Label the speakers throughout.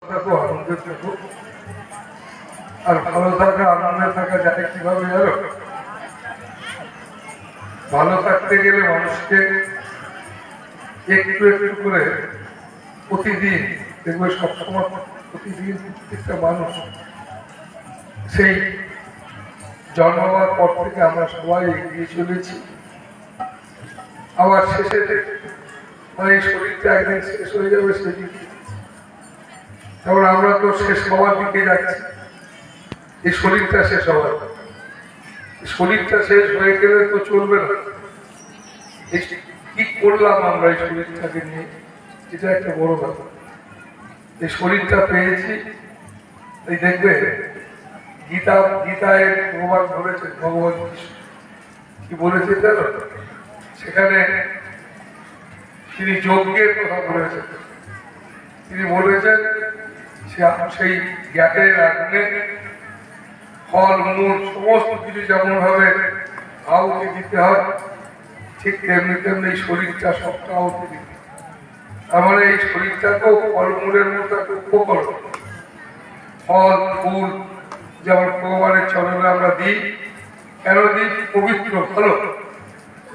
Speaker 1: থাকো, আনন্দে থাকো। আর ভালো থাকা আনন্দে থাকা যায় কিভাবে জানো? ভালো থাকতে গেলে মানুষকে একটু একটু করে প্রতিদিন দেখবে, সবসময় প্রতিদিন প্রত্যেকটা মানুষ সেই জন্ম হওয়ার পর থেকে আমরা সবাই এগিয়ে চলেছি। আবার শেষে মানে এই শরীরটা একদিন শেষ হয়ে যাবে, সেদিন তারপর আমরা তো শেষ হওয়ার দিকে যাচ্ছি। এই শরীরটা শেষ হওয়ার, শরীরটা শেষ হয়ে গেলে তো চলবে না। কি করলাম আমরা এই শরীরটাকে নিয়ে, এটা একটা বড় ব্যাপার। এই শরীরটা পেয়েছি, এই দেখবে গীতায় ভগবান বলেছেন, ভগবান কি বলেছে জানো? সেখানে তিনি যজ্ঞের কথা বলেছেন। তিনি বলেছেন সেই জ্ঞানের আগুনে ফল মূল সমস্ত কিছু যেমন ভাবে আহুতি দিতে হয়, ঠিক তেমনি তেমনি এই শরীরটা সবটা আহুতি দিতে। তার মানে এই শরীরটাকেও ফলমূলের মতো একটা উপকরণ। ফল ফুল যেমন ভগবানের চরণে আমরা দিই, কেন দিই? পবিত্র ভালো।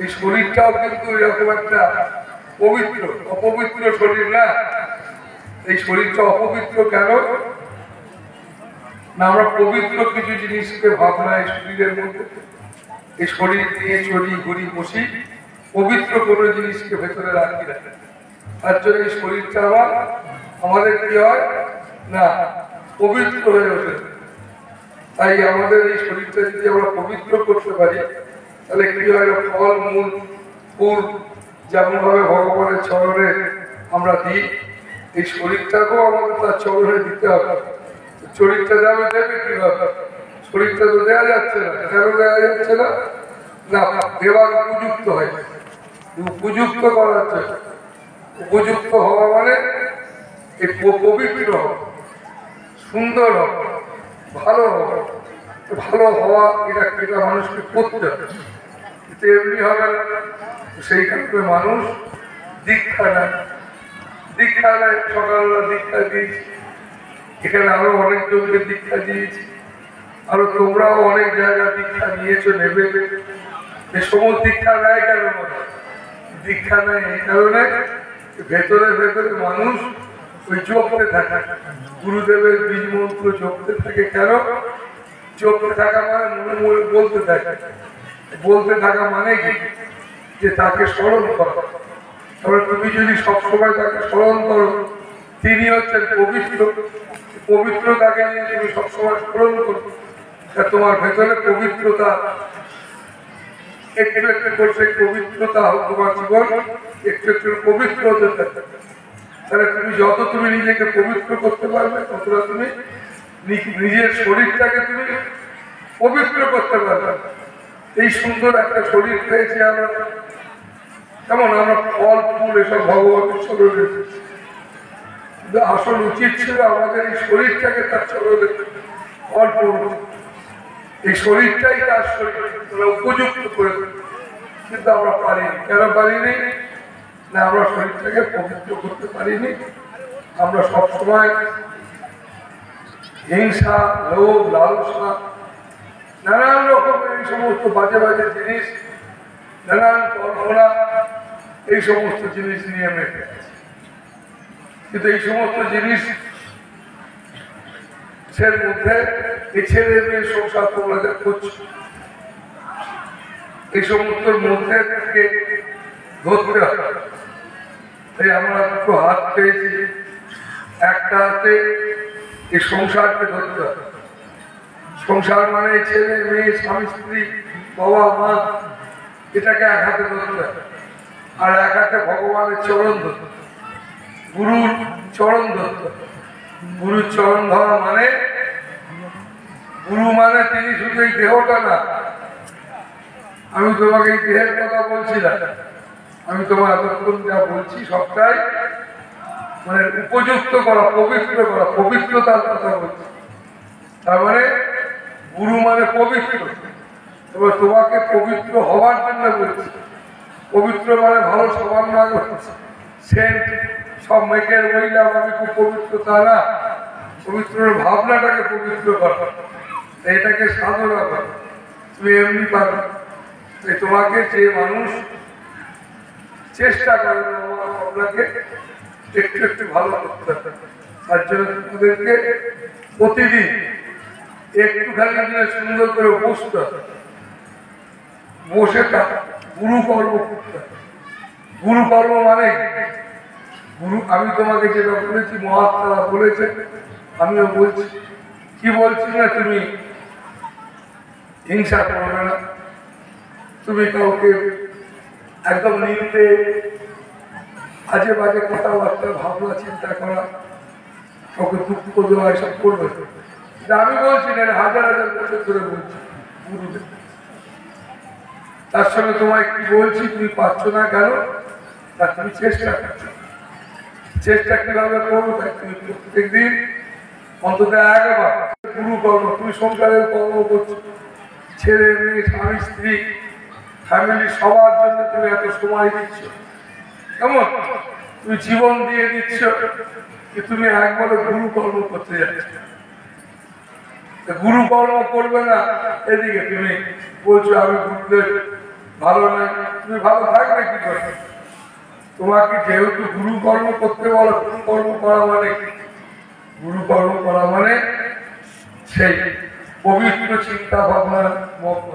Speaker 1: এই শরীরটাও কিন্তু এরকম একটা পবিত্র, অপবিত্র শরীর না। এই শরীরটা অপবিত্র কেন না? আমরা পবিত্র কিছু জিনিসকে ভাবনা এই শরীরের মধ্যে, এই শরীর নিয়ে চলি ঘুরি বসি, পবিত্র কোনো জিনিসকে ভেতরে রাখি না। তার জন্য এই শরীরটা আমাদের কি হয় না, পবিত্র হয়ে ওঠে। তাই আমাদের এই শরীরটা যদি আমরা পবিত্র করতে পারি, তাহলে কি হয়? ফল মূল ফুল যেমন ভাবে ভগবানের চরণে আমরা দিই, এই শরীরটাকেও আমাদের তার চরণে দিতে হবে। শরীরটা যাবে দেবে কিভাবে? শরীরটা তো দেওয়া যাচ্ছে না। কেন দেওয়া যাচ্ছে না? না, দেওয়ার উপযুক্ত হয়। উপযুক্ত করা হচ্ছে। উপযুক্ত হওয়া মানে এই পবিত্র হওয়া, সুন্দর হওয়া, ভালো হওয়া। ভালো হওয়া এটা মানুষকে করতে হবে, এমনি হবে না। সেই কারণে মানুষ দীক্ষা নেয়। দীক্ষা নেয়, সকালবেলা দীক্ষা দিয়েছি, এখানে আরো অনেকজনকে দীক্ষা দিয়েছি, আরো তোমরাও অনেক জায়গায় দীক্ষা নিয়েছো, নেবে। এই সমস্ত দীক্ষা নেয় কেন? দীক্ষা নেয় এই কারণে ভেতরে ভেতরে মানুষ ওই জপতে থাকে, গুরুদেবের বীজ মন্ত্র জপতে থাকে। কেন জপতে থাকা? মানে মনে মনে বলতে থাকে। বলতে থাকা মানে কি? যে তাকে স্মরণ করো। তবে তুমি যদি সবসময় তাকে স্মরণ করো, তিনি হচ্ছেন পবিত্র। পবিত্রতাকে নিয়ে তুমি সবসময় স্মরণ করো, তোমার ভেতরে পবিত্রতা একটু একটু করে সেই পবিত্রতা হোক তোমার জীবন একটু একটু পবিত্র হতে থাকে। তাহলে তুমি যত তুমি নিজেকে পবিত্র করতে পারবে, ততটা তুমি নিজের শরীরটাকে তুমি পবিত্র করতে পারবে। এই সুন্দর একটা শরীর পেয়েছি আমরা, কেমন আমরা ফল ফুল এসব ভগবানের চরণে। আসল উচিত ছিল আমাদের এই শরীরটাকে তার চরণে ফল ফুল, এই শরীরটাই তার শরীর উপযুক্ত করে, কিন্তু আমরা পারিনি। কেন পারিনি না? আমরা শরীরটাকে পবিত্র করতে পারিনি। আমরা সবসময় হিংসা, লোভ, লালসা, নানান রকমের এই সমস্ত বাজে বাজে জিনিস, নানান কল্পনা, এই সমস্ত জিনিস নিয়ে মেতে আছি। কিন্তু এই সমস্ত জিনিস এর মধ্যে এই ছেলে মেয়ে সংসার তোমরা করছো, এই সমস্ত মধ্যে থেকে ধরতে হবে। তাই আমরা দুটো হাত পেয়েছি, একটা হাতে এই সংসারকে ধরতে হবে। সংসার মানে ছেলে মেয়ে স্বামী স্ত্রী বাবা মা, এটাকে এক হাতে ধরতে হবে। আর এক হাতে ভগবানের চরণ ধরতে, গুরুর চরণ ধরতে। গুরুর চরণ ধরা মানে, গুরু মানে তিনি শুধু এই দেহটা না। আমি তোমাকে এই দেহের কথা বলছি না, আমি তোমার এতক্ষণ যা বলছি সবটাই মানে উপযুক্ত করা, পবিত্র করা, পবিত্রতার কথা বলছি। তার মানে গুরু মানে পবিত্র। এবার তোমাকে পবিত্র হওয়ার জন্য বলছি। পবিত্র মানে ভালো সবার না সেন্ট সব মেঘের মহিলা আমি খুব পবিত্র তা না। পবিত্র ভাবনাটাকে পবিত্র করো, এটাকে সাধনা করো। তুমি এমনি পারো, তোমাকে যে মানুষ চেষ্টা করে আপনাকে একটু একটু ভালো করতে হবে, তার জন্য তোমাদেরকে প্রতিদিন একটুখানি সুন্দর করে বসতে হবে, বসে গুরুকর্ম করতে হবে। গুরুকর্ম মানে গুরু, আমি তোমাকে যেটা বলেছি মহাত্মারা বলেছে, আমিও বলছি। কি বলছি না, তুমি হিংসা করবে না, তুমি কাউকে একদম নিন্দে আজে বাজে কথাবার্তা ভাবনা চিন্তা করা, কাউকে দুঃখ দেওয়া এসব করবে। আমি বলছি না, হাজার হাজার বছর ধরে বলছি গুরুদেব। তার সঙ্গে তোমায় কি বলছি, তুমি পাচ্ছ না কেন? তা তুমি চেষ্টা করছো। চেষ্টা কিভাবে করবো, তাই তুমি প্রত্যেক দিন অন্তত একবার গুরু কর্ম, তুমি সংসারের কর্ম করছো, ছেলে মেয়ে স্বামী স্ত্রী ফ্যামিলি সবার জন্য তুমি এত সময় দিচ্ছ, কেমন তুমি জীবন দিয়ে দিচ্ছ, যে তুমি একবারে গুরু কর্ম করতে যাচ্ছ। গুরু কর্ম করবে না, এদিকে তুমি বলছো আমি গুরুদেব ভালো না, তুমি ভালো থাকবে কি করে? তোমাকে যেহেতু গুরু কর্ম করতে বলো, গুরু কর্ম করা মানে গুরু কর্ম করা মানে সেই পবিত্র চিন্তা ভাবনা মগ্ন।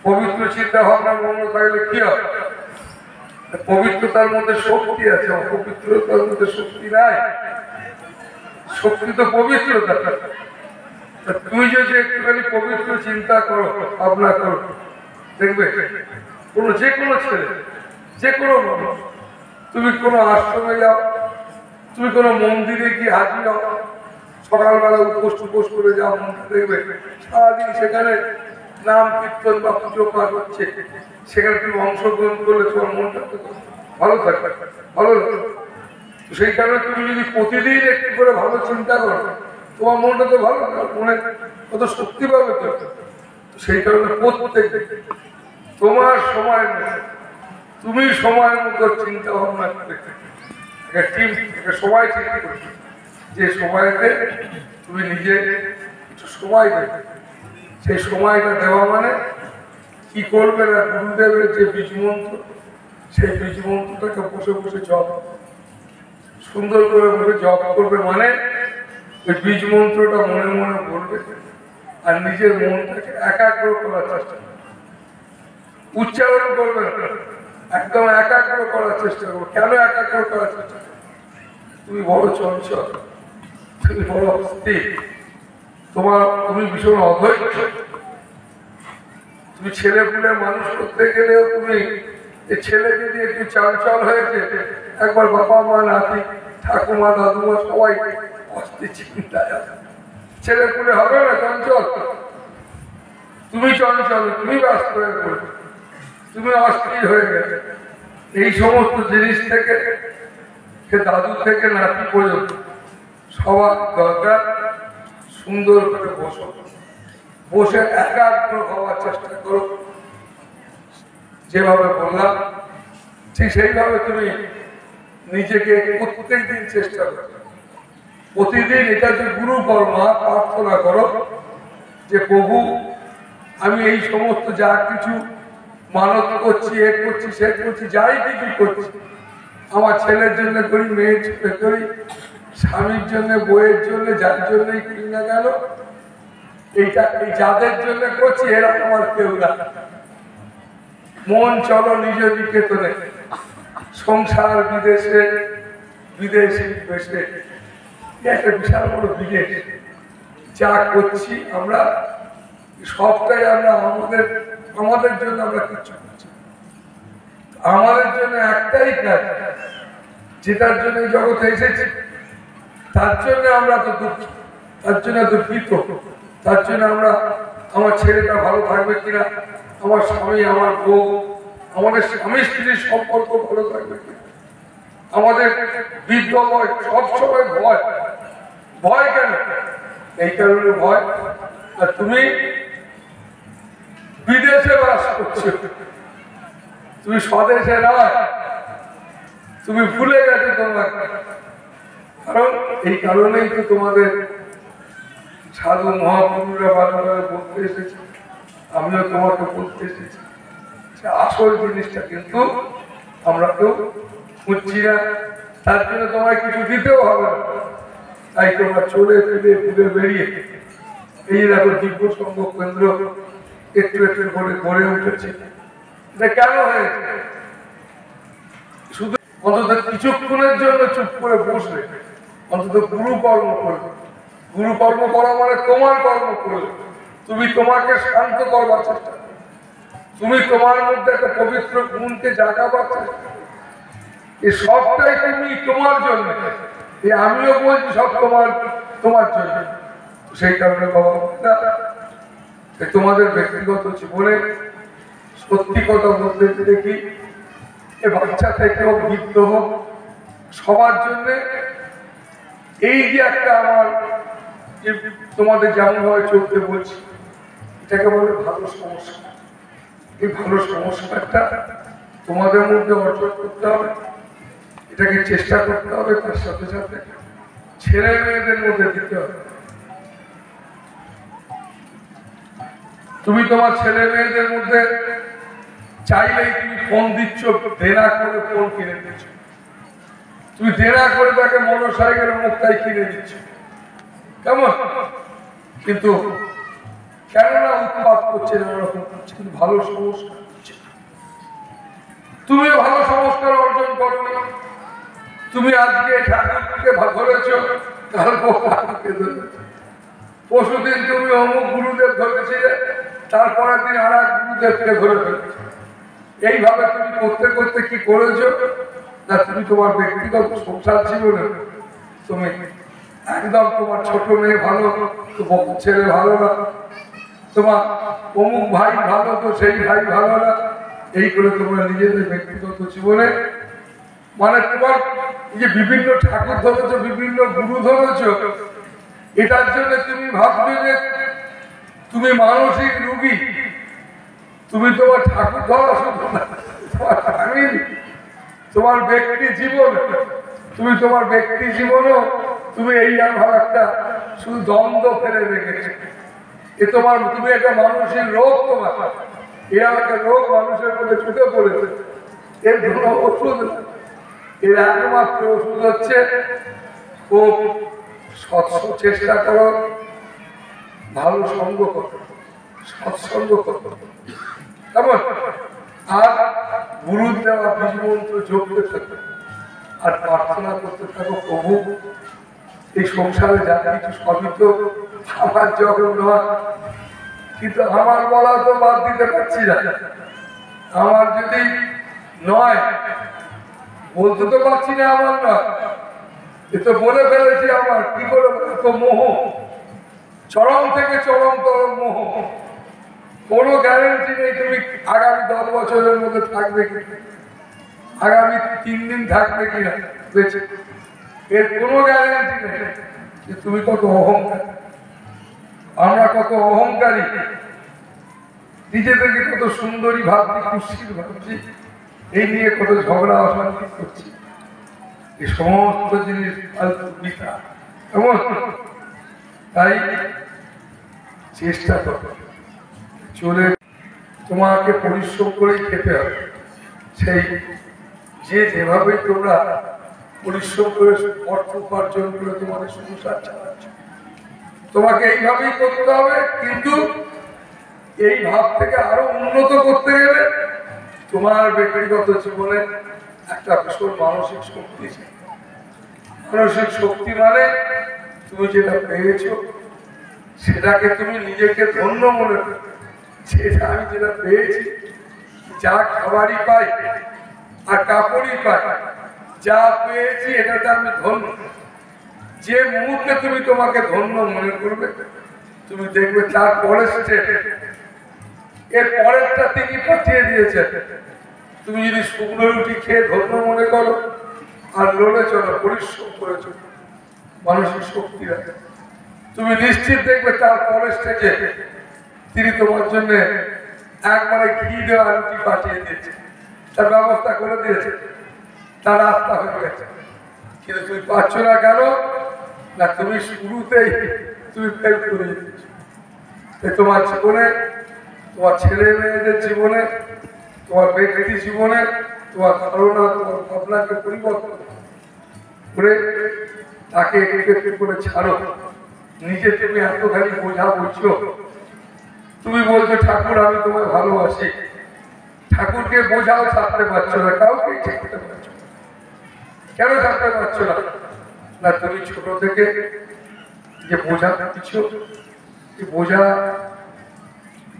Speaker 1: পবিত্র চিন্তা ভাবনা মগ্ন থাকলে কি হবে? পবিত্রতার মধ্যে শক্তি আছে, অপবিত্রতার মধ্যে শক্তি নাই। শক্তি তো পবিত্রতা। তুমি যদি একটুখানি পবিত্র চিন্তা করো, ভাবনা করো, দেখবে যে কোনো ছেলে, যে কোনো মানুষ, তুমি কোনো আশ্রমে যাও, তুমি কোনো মন্দিরে গিয়ে হাজির হও, সকালবেলা উপোস করে যাও, দেখবে সারাদিন সেখানে নাম কীর্তন বা পুজো পাঠ হচ্ছে, সেখানে তুমি অংশগ্রহণ করলে তোমার মনটা ভালো থাকবে, ভালো লাগবে। সেই কারণে তুমি যদি প্রতিদিন একটু করে ভালো চিন্তা করো, তোমার মনটা তো ভালো, মনে কত শক্তি পাবে তো। সেই কারণে প্রত্যেক তোমার সময় মতো, তুমি সময় মতো চিন্তা ভাবনা করে একটা সময় ঠিক করবে, যে সময়তে তুমি নিজে কিছু সময় দেবে। সেই সময়টা দেওয়া মানে কি করবে না, গুরুদেবের যে বীজ মন্ত্র, সেই বীজ মন্ত্রটাকে বসে বসে জপ সুন্দর করে বসে জপ করবে। মানে ওই বীজ মন্ত্রটা মনে মনে বলবে, আর নিজের মনটাকে একাগ্র করার চেষ্টা করবে। উচ্চারণ করবে না, একদম একাগ্র করার চেষ্টা করবে। কেন একাগ্র করার চেষ্টা করবে? তুমি বড় চঞ্চল, তুমি বড় অস্থির, তুমি ভীষণ অধৈর্য। তুমি ছেলে পুলে মানুষ করতে গেলেও তুমি ছেলে যদি একটু চঞ্চল হয়েছে, একবার বাবা মা নাতি ঠাকুমা দাদুমা সবাই অস্থির চিন্তায় আছে। ছেলে পুলে হবে না চঞ্চল, তুমি চঞ্চল, তুমি ব্যস্ত হয়ে পড়বে, তুমি অস্থির হয়ে গেছে। এই সমস্ত জিনিস থেকে দাদু থেকে নাতি পর্যন্ত সবার দরকার সুন্দর করে বসে একাগ্র হওয়ার চেষ্টা করো। যেভাবে বললাম ঠিক সেইভাবে তুমি নিজেকে প্রত্যেক দিন চেষ্টা করো। প্রতিদিন এটা যে গুরু কর্মা প্রার্থনা করো যে প্রভু, আমি এই সমস্ত যা কিছু মানত করছি, এ করছি, সে করছি, যাই কিছু করছি, আমার ছেলের জন্য করি, মেয়ের জন্য করি, স্বামীর জন্য, বইয়ের জন্য, যার জন্যই করি না গেল, এই যাদের জন্য করছি এরা আমার কেউ না। মন চলো নিজ নিকেতনে, সংসার বিদেশে, বিদেশি বেশে, একটা বিশাল বড় বিদেশ। যা করছি আমরা সবটাই আমরা আমাদের জন্য আমরা কিচ্ছু করছি। আমাদের জন্য একটাই কাজ, যেটার জন্য জগতে এসেছি, তার জন্য আমরা তো দুঃখী, তার জন্য দুঃখিত, তার জন্য আমরা আমার ছেলেটা ভালো থাকবে কিনা, আমার স্বামী, আমার বউ, আমাদের স্বামী স্ত্রীর সম্পর্ক ভালো থাকবে কিনা, আমাদের বৃদ্ধ ভয়, সবসময় ভয়। ভয় কেন? এই কারণে ভয়, আর তুমি বিদেশে বাস করছো, তুমি স্বদেশে নয়, তুমি ভুলে গেছো তোমাকে। কারণ এই কারণেই তো তোমাদের সাধু মহাপুরুষরা বারবার বলতে এসেছে, আমিও তোমাকে বলতে এসেছি আসল জিনিসটা কিন্তু আমরা কেউ খুঁজছি না, তার জন্য তোমায় কিছু দিতেও হবে না। তাই তোমরা চলে ফিরে ঘুরে বেরিয়ে এই দেখো দিব্য সংঘ কেন্দ্র একটু একটু করে গড়ে উঠেছে। এটা কেন হয়েছে? শুধু অন্তত কিছুক্ষণের জন্য চুপ করে বসলে, অন্তত গুরুকর্ম করবে। গুরুকর্ম করা মানে তোমার কর্ম করবে, তুমি তোমাকে শান্ত করবার চেষ্টা করবে, তুমি তোমার মধ্যে একটা পবিত্র গুণকে জাগাবার চেষ্টা করবে। এই সবটাই তুমি তোমার জন্য, এই আমিও বলছি সব তোমার জন্য। সেই কারণে বাবা তোমাদের ব্যক্তিগত জীবনে সত্যি কথা বলতে দেখি, এ বাচ্চা থেকে হোক বৃদ্ধ হোক সবার জন্য এই যে একটা আমার যে তোমাদের যেমন ভাবে চলতে বলছি, এটাকে বলে ভালো সংস্কার। এই ভালো সংস্কারটা তোমাদের মধ্যে অর্জন করতে হবে, এটাকে চেষ্টা করতে হবে। তার সাথে সাথে ছেলে মেয়েদের মধ্যে দিতে হবে। তুমি তোমার ছেলে মেয়েদের মধ্যে চাইলেই তুমি ফোন দিচ্ছ, দেনা করে ফোন কিনে দিচ্ছ, তুমি দেনা করে তাকে মোটরসাইকেল মুক্তাই কিনে দিচ্ছ, কেমন? কিন্তু কেননা উৎপাদ করছে এরকম করছে, কিন্তু ভালো সংস্কার করছে। তুমিও ভালো সংস্কার অর্জন করনি। তুমি আজকে ঠাকুরকে ধরেছ, কালকে ঠাকুরকে ধরেছ, পরশুদিন তুমি অমুক গুরুদেব ধরেছিলে, তারপরের দিন আর এক গুরুদেবকে ধরে ফেলেছ। এইভাবে তুমি করতে করতে কি করেছো না, তুমি তোমার ব্যক্তিগত সংসার জীবনে তুমি একদম তোমার ছোট মেয়ে ভালো তো ছেলে ভালো না, তোমার অমুক ভাই ভালো তো সেই ভাই ভালো না, এই করে তোমরা নিজেদের ব্যক্তিগত জীবনে মানে তোমার যে বিভিন্ন ঠাকুর ধরেছ, বিভিন্ন গুরু ধরেছ, এটার জন্য তুমি ভাববে যে তুমি মানসিক রোগী। তুমি তোমার ঠাকুর ধরা শুধু না, তোমার ফ্যামিলি, তোমার ব্যক্তি জীবন, তুমি তোমার ব্যক্তি জীবনেও তুমি এই ভাবে একটা শুধু দ্বন্দ্ব ফেলে রেখেছো। এ তোমার তুমি একটা মানসিক রোগ, তোমার এরা একটা রোগ মানুষের মধ্যে ছুটে পড়েছে। এর কোনো ওষুধ না, এর একমাত্র ওষুধ হচ্ছে খুব চেষ্টা করো, ভালো সঙ্গ করো, সৎসঙ্গ করো, কেমন? আর গুরুর দেওয়া বীজ মন্ত্র জপতে থাকো আর প্রার্থনা করতে থাকো, প্রভু এই সংসারে যা কিছু সবই তো আমার যখন নয়, কিন্তু আমার বলা তো বাদ দিতে পারছি না। আমার যদি নয় বলতে তো পারছি না, আমার নয়, এ তো বলে ফেলেছি আমার, কি করে তো মোহ, চরম থেকে চরমতর মোহ। কোনো গ্যারেন্টি নেই তুমি আগামী 10 বছরের মধ্যে থাকবে কি, আগামী 3 দিন থাকবে কিনা বেঁচে, এর কোনো গ্যারেন্টি নেই। যে তুমি কত অহংকার, আমরা কত অহংকারী, নিজেদেরকে কত সুন্দরী ভাবছি, খুশির ভাবছি, এই নিয়ে কত ঝগড়া অশান্তি করছি। এই সমস্ত জিনিস এমন, তাই চেষ্টা করো, চলে তোমাকে পরিশ্রম করেই খেতে হবে। সেই যেভাবে তোমরা পরিশ্রম করে অর্থ উপার্জন করে তোমাদের সংসার চালাচ্ছ, তোমাকে এইভাবেই করতে হবে। কিন্তু এই ভাব থেকে আরো উন্নত করতে গেলে তোমার ব্যক্তিগত জীবনে একটা ভীষণ মানসিক শক্তি, মানসিক শক্তি মানে তুমি যেটা পেয়েছো সেটাকে তুমি নিজেকে ধন্য মনে করো। সেটা আমি যেটা পেয়েছি, যা খাবারই পাই আর কাপড়ই পাই, যা পেয়েছি এটাতে আমি ধন্য। যে মুহূর্তে তুমি তোমাকে ধন্য মনে করবে, তুমি দেখবে তার পরের স্টেপ, এর পরেরটা তিনি পাঠিয়ে দিয়েছে। তুমি যদি শুকনো রুটি খেয়ে ধন্য মনে করো আর লড়ে চলো, পরিশ্রম করে চলো, মানসিক শক্তি রাখে, তুমি নিশ্চিত দেখবে তার পরের স্টেজে তিনি তোমার জন্য একবারে ঘি দেওয়া রুটি পাঠিয়ে দিয়েছে, তার ব্যবস্থা করে দিয়েছে, তার রাস্তা হয়ে গেছে। কিন্তু তুমি পাচ্ছ না কেন? না তুমি শুরুতেই তুমি ফেল করে দিয়েছ। তোমার জীবনে, তোমার ছেলে মেয়েদের জীবনে, তোমার ব্যক্তি জীবনে তোমার ধারণা, তোমার ভাবনাকে পরিবর্তন করে তাকে একটু একটু করে ছাড়ো। নিজে তুমি এতখানি বোঝা বলছো, তুমি বলছো ঠাকুর আমি তোমায় ভালোবাসি, ঠাকুরকে বোঝাও ছাড়তে পারছো না, কাউকে ছাড়তে পারছো না। কেন ছাড়তে পারছো না? না তুমি ছোট থেকে যে বোঝা দিচ্ছ, বোঝা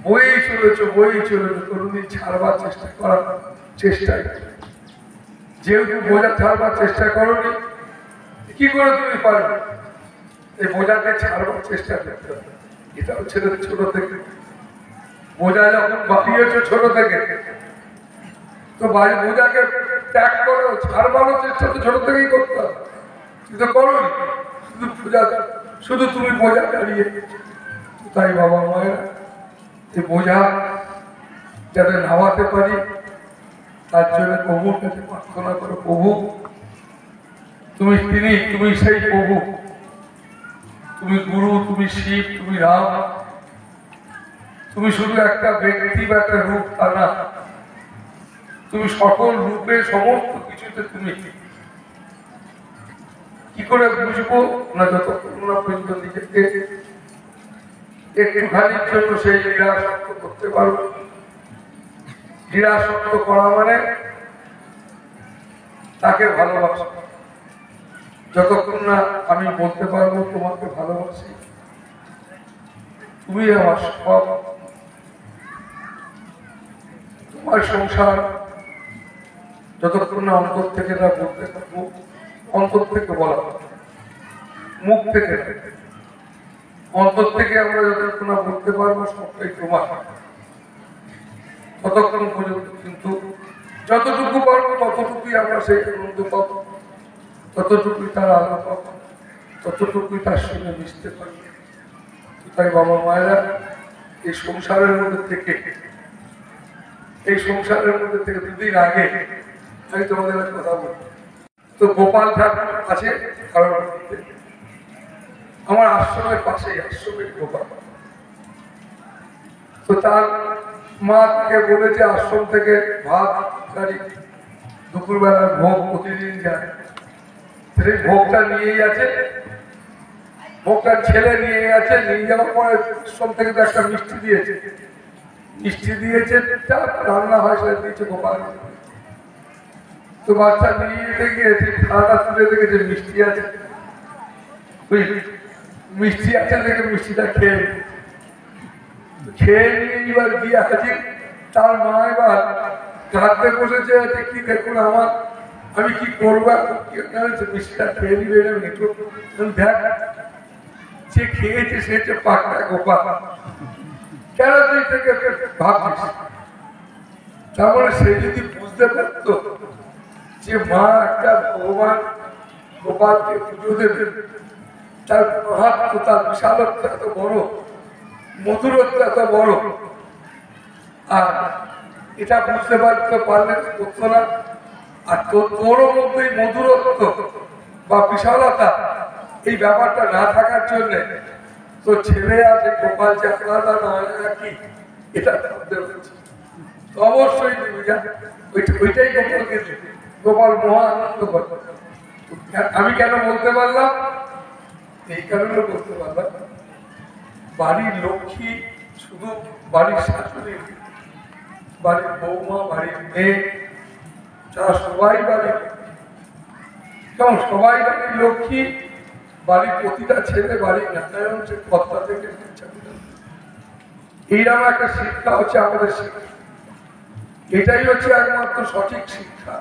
Speaker 1: বই চলেছো কোনোদিন ছাড়বার চেষ্টা করার চেষ্টাই, যেহেতু বোঝা ছাড়বার চেষ্টা করোনি, কি করে তুমি পারবে? এই বোঝাকে ছাড়বার চেষ্টা করতে হবে। এটা হচ্ছে ছোট থেকে বোঝা যখন বাপিয়েছ ছোট থেকে, তো বোঝাকে ত্যাগ করো, ছাড়বারও চেষ্টা তো ছোট থেকেই করতে হবে, কিন্তু করো শুধু তুমি বোঝা দাঁড়িয়ে। তাই বাবা মায়েরা এই বোঝা যাতে নামাতে পারি তার জন্য প্রভুর কাছে প্রার্থনা করো, প্রভু তুমি সেই প্রভু, তুমি গুরু, তুমি শিব, তুমি রাম, তুমি শুধু একটা ব্যক্তি বা একটা রূপ তা না, তুমি সকল রূপে সমস্ত কিছুতে তুমি। কি করে বুঝবো? না যতক্ষণ না পর্যন্ত নিজেকে একটুখানির জন্য সেই নিরাসক্ত করতে পারবো। নিরাসক্ত করা মানে তাকে ভালোবাসা। যতক্ষণ না আমি বলতে পারবো তোমাকে ভালোবাসি, তুমি আমার সব, তোমার সংসার, যতক্ষণ না অন্তর থেকে না বলতে পারবো, অন্তর থেকে বলা, মুখ থেকে, অন্তর থেকে আমরা যতক্ষণ না বলতে পারবো সবটাই তোমার, ততক্ষণ পর্যন্ত কিন্তু যতটুকু পারবো ততটুকুই আমরা সেই আনন্দ পাবো, ততটুকুই তার আলো পাবো, ততটুকুই তার সঙ্গে মিশতে পারবো। তাই বাবা মায়েরা এই সংসারের মধ্যে থেকে, দুদিন আগে আমি তোমাদের কথা বলবো। তো গোপাল ঠাকুর আছে কারণ আমার আশ্রমের পাশে, আশ্রমের গোপাল। তো তার মা তাকে বলেছে আশ্রম থেকে ভাত গাড়ি দুপুরবেলার ভোগ প্রতিদিন যায়, সেই ভোগটা নিয়েই আছে, ভোগটা ছেলে নিয়ে গেছে, নিয়ে যাওয়ার পরে আশ্রম থেকে তো একটা মিষ্টি দিয়েছে, রান্না হয় সেটা দিয়েছে গোপাল। তো বাচ্চা নিয়ে যেতে গিয়েছে, খাওয়াটা তুলে দেখেছে মিষ্টি আছে, দেখে মিষ্টিটা খেয়ে নিয়ে এবার দিয়ে আছে। তার মা এবার কাঁদতে বসেছে, কি দেখুন আমার, আমি কি করবো, মিষ্টিটা খেয়ে নিবে, দেখ যে খেয়েছে সে হচ্ছে পাকড়া গোপাল। কেন তুই থেকে ভাবছিস? তারপরে সে যদি বুঝতে পারত যে মা একটা ভগবান গোপালকে পুজো দেবে, তার মাহাত্ম, তার বিশালত্ব এত বড়, মধুরত্ব এত বড়, আর এটা বুঝতে পারলে করতো না। আর তোরও মধ্যে মধুরত্ব বা বিশালতা, এই ব্যাপারটা না থাকার জন্য তো ছেলে আছে গোপাল যে আলাদা না কি, এটা অবশ্যই ওইটাই গোপালকে, গোপাল মহা আনন্দ করত। আমি কেন বলতে পারলাম? এই কারণে বলতে পারলাম, বাড়ির লক্ষ্মী শুধু বাড়ির শাশুড়ি, বাড়ির বৌমা, বাড়ির মেয়ে, তারা সবাই বাড়ির, কারণ সবাই বাড়ির লক্ষ্মী, বাড়ির প্রতিটা ছেলে বাড়ির নারায়ণ কর্তা থেকে। এইরকম একটা শিক্ষা হচ্ছে আমাদের শিক্ষা, এটাই হচ্ছে একমাত্র সঠিক শিক্ষা।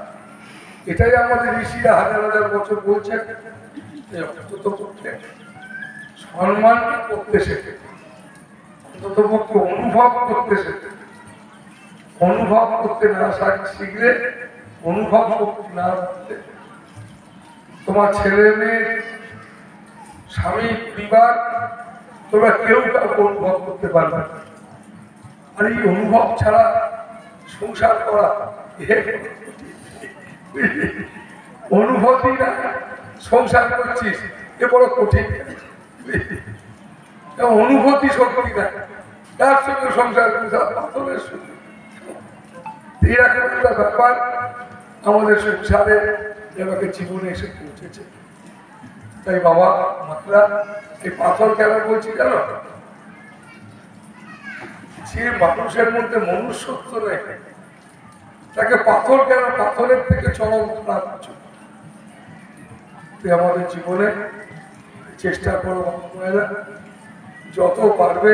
Speaker 1: এটাই আমাদের ঋষিরা হাজার হাজার বছর বলছেন, সম্মান করতে শেখে, অন্ততপক্ষে অনুভব করতে শেখে। অনুভব করতে না শিখলে, অনুভব করতে না করতে, তোমার ছেলে মেয়ে, স্বামী, পরিবার, তোমরা কেউ কাউকে অনুভব করতে পারবে না। আর এই অনুভব ছাড়া সংসার করা, অনুভূতি না, সংসার করছিস, এ বড় কঠিন। অনুভূতি শক্তি না, তার সঙ্গে সংসার পাথরের সঙ্গে এরকম একটা ব্যাপার আমাদের সংসারে এভাবে জীবনে এসে পৌঁছেছে। তাই বাবা মাতরা এই পাথর কেন বলছি জানো? যে মানুষের মধ্যে মনুষ্যত্ব নেই তাকে পাথর কেন? পাথরের থেকে চরম খারাপ কিছু। আমাদের জীবনে চেষ্টা করো বাবা, যত পারবে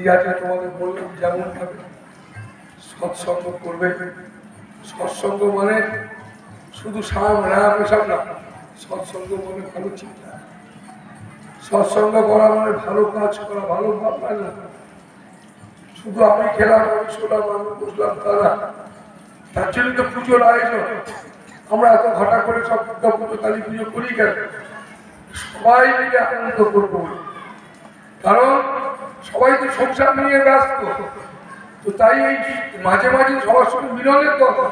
Speaker 1: ইয়াতে তোমাদের বললাম যেমন ভাবে সৎসঙ্গ করবে। সৎসঙ্গ মানে শুধু সাম রাম এসব না, সৎসঙ্গ মানে ভালো চিন্তা, সৎসঙ্গ করা মানে ভালো কাজ করা, ভালো ভাবনা না। শুধু আমি খেলাম, আমি শোলাম, আমি বসলাম তারা, তার জন্য তো পুজোর আয়োজন। আমরা এত ঘটা করে সব দুর্গা পুজো কালী পুজো করি কেন? সবাই মিলে আনন্দ করবো, কারণ সবাই তো সংসার নিয়ে ব্যস্ত। তো তাই এই মাঝে মাঝে সবার সঙ্গে মিলনের দরকার,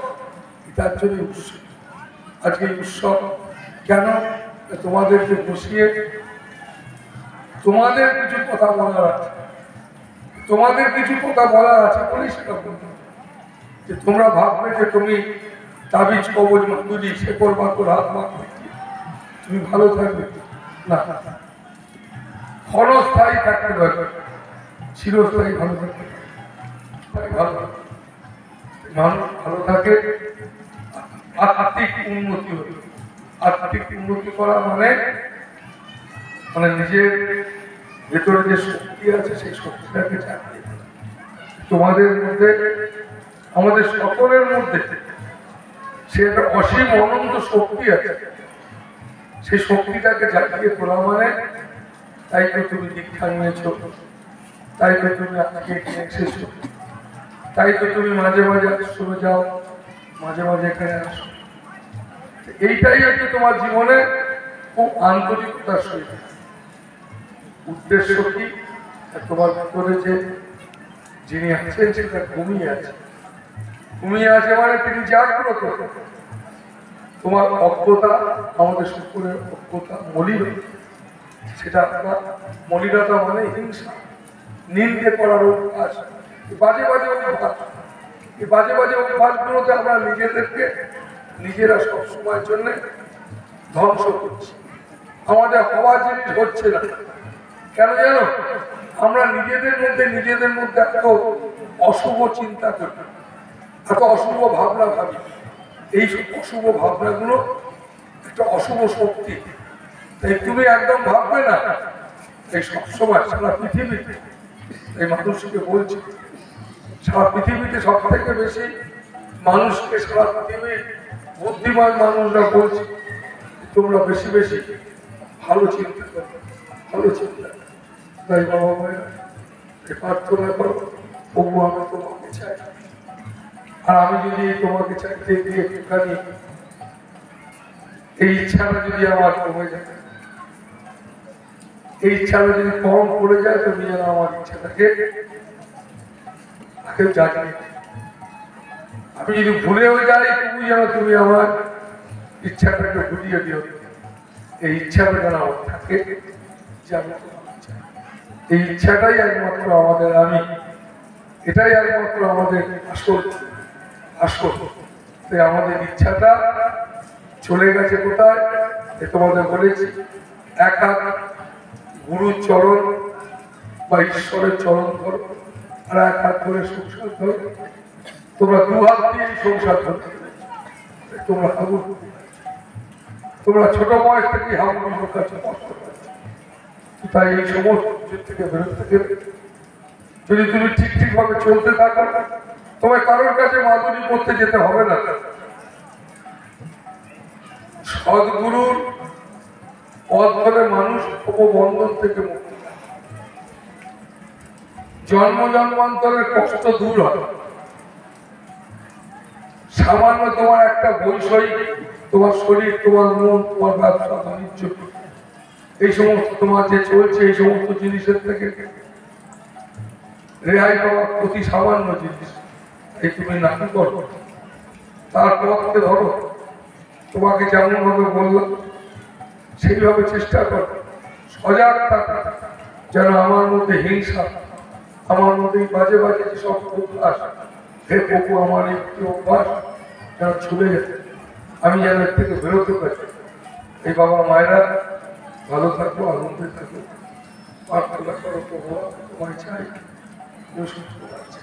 Speaker 1: তার জন্য উৎসব। আজকে উৎসব কেন? তোমাদেরকে বসিয়ে তোমাদের কিছু কথা বলার আছে, তোমাদের কিছু কথা বলার আছে বলেই সেটা বলতে। যে তোমরা ভাববে যে তুমি তাবিজ কবজ মজুরি শেকড় বাকর হাত মাখবে তুমি ভালো থাকবে, না, ক্ষণস্থায়ী থাকতে পারবে, চিরস্থায়ী ভালো থাকতে ভালো মানুষ ভালো থাকে। আর্থিক উন্নতি হবে, আর্থিক উন্নতি করা মানে মানে নিজের ভেতরে যে শক্তি আছে সেই শক্তিটাকে চাকরি তোমাদের মধ্যে, আমাদের সকলের মধ্যে সে একটা অসীম অনন্ত শক্তি আছে। সেই শক্তিটাকে জাগিয়ে তোলা মানে, তাই তো তুমি দীক্ষা নিয়েছ, তাই তো তুমি আজকে এসেছ, তাই তো তুমি মাঝে মাঝে শুনে যাও, মাঝে মাঝে এখানে আসো। এইটাই হচ্ছে তোমার জীবনে খুব আন্তরিকতার সহিত উদ্দেশ্য কি? তোমার ভিতরে যে যিনি আছেন সেটা ঘুমিয়ে আছে, ঘুমিয়ে আছে মানে তিনি জাগ্রত। তোমার অজ্ঞতা, আমাদের সকলের অজ্ঞতা, মলিনতা, সেটা আপনার মলিনতা মানে হিংসা, নিন্দে করার অভ্যাস, বাজে বাজে অভ্যাস। এই বাজে বাজে অভ্যাসগুলোতে আমরা নিজেদেরকে নিজেরা সবসময়ের জন্য ধ্বংস করছি। আমাদের হওয়ার জিনিস হচ্ছে না কেন জানো? আমরা নিজেদের মধ্যে এত অশুভ চিন্তা করি, এত অশুভ ভাবনা ভাবি। এই অশুভ ভাবনাগুলো একটা অশুভ শক্তি। তাই তুমি একদম ভাববে না। এই সবসময় সারা পৃথিবীতে, এই মানুষকে বলছি, সারা পৃথিবীতে সব থেকে বেশি মানুষকে, সারা পৃথিবীর বুদ্ধিমান মানুষরা বলছে তোমরা বেশি বেশি ভালো চিন্তা করো, ভালো চিন্তা। তাই বাবা মায়ের প্রার্থনা করো, প্রভু আমি তোমাকে চাই। আর আমি যদি তোমাকে চাইতে গিয়ে একটুখানি এই ইচ্ছাটা যদি আমার কমে যায়, এই ইচ্ছাটা যদি কম পড়ে যায়, তুমি যেন আমার ইচ্ছাটাকে জাগিয়ে, আমি যদি ভুলেও যাই তুমি যেন তুমি আমার ইচ্ছাটাকে ভুলিয়ে দিও। এই ইচ্ছাটা যেন আমার থাকে যে আমি এই ইচ্ছাটাই একমাত্র আমাদের আমি, এটাই একমাত্র আমাদের আসল আসল। তাই আমাদের ইচ্ছাটা চলে গেছে কোথায়? তোমাদের বলেছি, এক হাত গুরুর চরণ বা ঈশ্বরের চরণ ধরো, আর এক হাত ধরে সংসার ধরো। তোমরা দু হাত দিয়ে সংসার ধরো। তোমরা হাবুর, তোমরা ছোট বয়স থেকে হাবুর কাছে কষ্ট পাচ্ছ। তাই এই সমস্ত থেকে বেরোতে গেলে যদি তুমি ঠিক ভাবে চলতে থাকো, তোমার কারোর কাছে মাধুরী করতে যেতে হবে না। সদ্গুরুর পথ ধরে মানুষ উপবন্ধন থেকে মুক্তি পায়, জন্ম জন্মান্তরের কষ্ট দূর হয়। সামান্য তোমার একটা বৈষয়িক, তোমার শরীর, তোমার মন, তোমার ব্যবসা বাণিজ্য, এই সমস্ত তোমার যে চলছে, এই সমস্ত জিনিসের থেকে রেহাই পাওয়া অতি সামান্য জিনিস। এই তুমি না করো, তার পথকে ধরো। তোমাকে যেমন ভাবে বললাম সেইভাবে চেষ্টা কর, সজাগ থাকা, যেন আমার মধ্যে হিংসা, আমার মধ্যে বাজে বাজে যেসব অভ্যাস, হে প্রভু আমার একটি অভ্যাস যেন ছুটে যেতে, আমি যেন এর থেকে বেরোতে পারি। এই বাবা মায়েরা ভালো থাকবো, আনন্দে থাকবো, প্রার্থনা করো প্রভু তোমায় চাই, সুস্থ আছে।